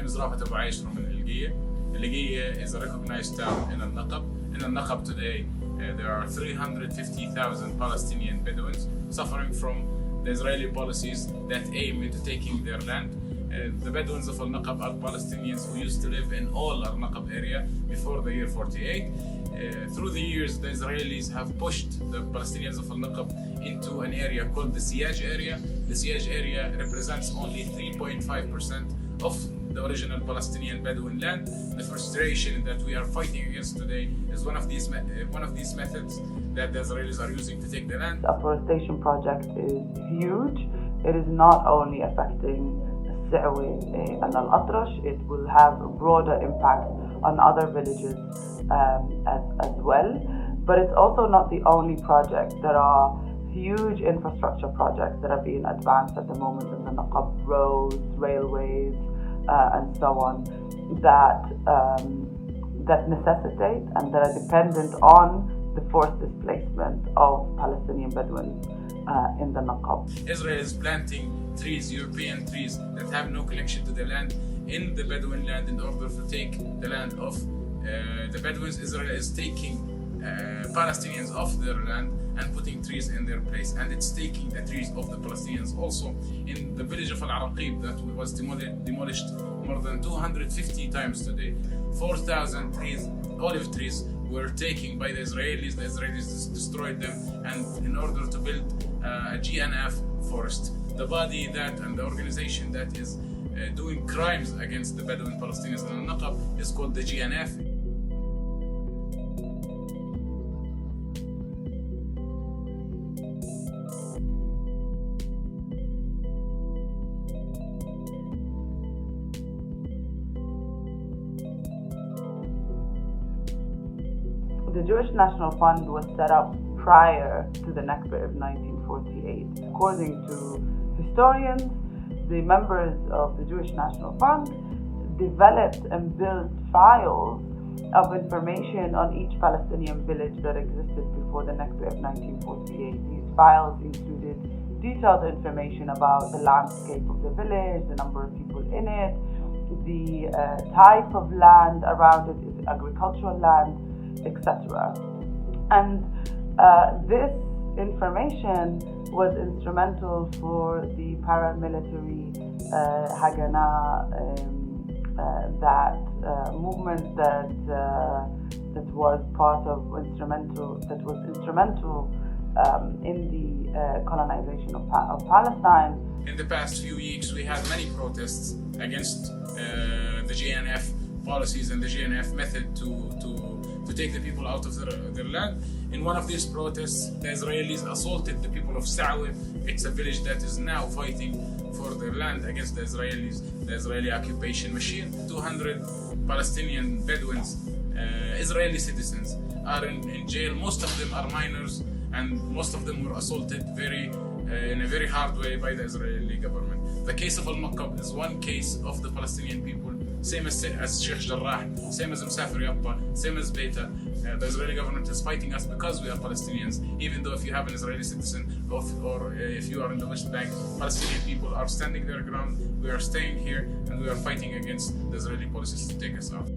name is Rafat Abu Aish from Lakiya. Lakiya is a recognized town in Naqab. In Naqab today, there are 350,000 Palestinian Bedouins suffering from the Israeli policies that aim into taking their land. The Bedouins of Naqab are Palestinians who used to live in all Naqab area before the year 48. Through the years, the Israelis have pushed the Palestinians of Naqab into an area called the Siyaj area. The Siyaj area represents only 3.5% of the original Palestinian Bedouin land. The frustration that we are fighting against today is one of these methods that the Israelis are using to take the land. The Afforestation project is huge. It is not only affecting Sa'wi and Al-Atrash, it will have a broader impact on other villages as well. But it's also not the only project. There are huge infrastructure projects that are being advanced at the moment in the Naqab, roads, railways, and so on, that necessitate and that are dependent on the forced displacement of Palestinian Bedouins in the Naqab. Israel is planting trees, European trees that have no connection to the land, in the Bedouin land in order to take the land of the Bedouins. Israel is taking Palestinians off their land and putting trees in their place, and it's taking the trees of the Palestinians also. In the village of Al-Araqib that was demolished more than 250 times today, 4,000 trees, olive trees, were taken by the Israelis. The Israelis destroyed them, and in order to build a JNF forest, the body that and the organization that is doing crimes against the Bedouin Palestinians in Naqab is called the JNF. The Jewish National Fund was set up prior to the Naqab of 1948. According to historians, the members of the Jewish National Fund developed and built files of information on each Palestinian village that existed before the Naqab of 1948. These files included detailed information about the landscape of the village, the number of people in it, the type of land around it, is it agricultural land, etc. And this information was instrumental for the paramilitary Haganah movement that was instrumental in the colonization of Palestine. In the past few weeks, we had many protests against the JNF policies and the JNF method to take the people out of their land. In one of these protests, the Israelis assaulted the people of Sa'wi. It's a village that is now fighting for their land against the Israelis, the Israeli occupation machine. 200 Palestinian Bedouins, Israeli citizens, are in jail. Most of them are minors, and most of them were assaulted in a very hard way by the Israeli government. The case of Al-Naqab is one case of the Palestinian people, same as Sheikh Jarrah, same as Msafir Yabba, same as Beta. The Israeli government is fighting us because we are Palestinians, even though if you have an Israeli citizen or if you are in the West Bank, Palestinian people are standing their ground. We are staying here and we are fighting against the Israeli policies to take us out.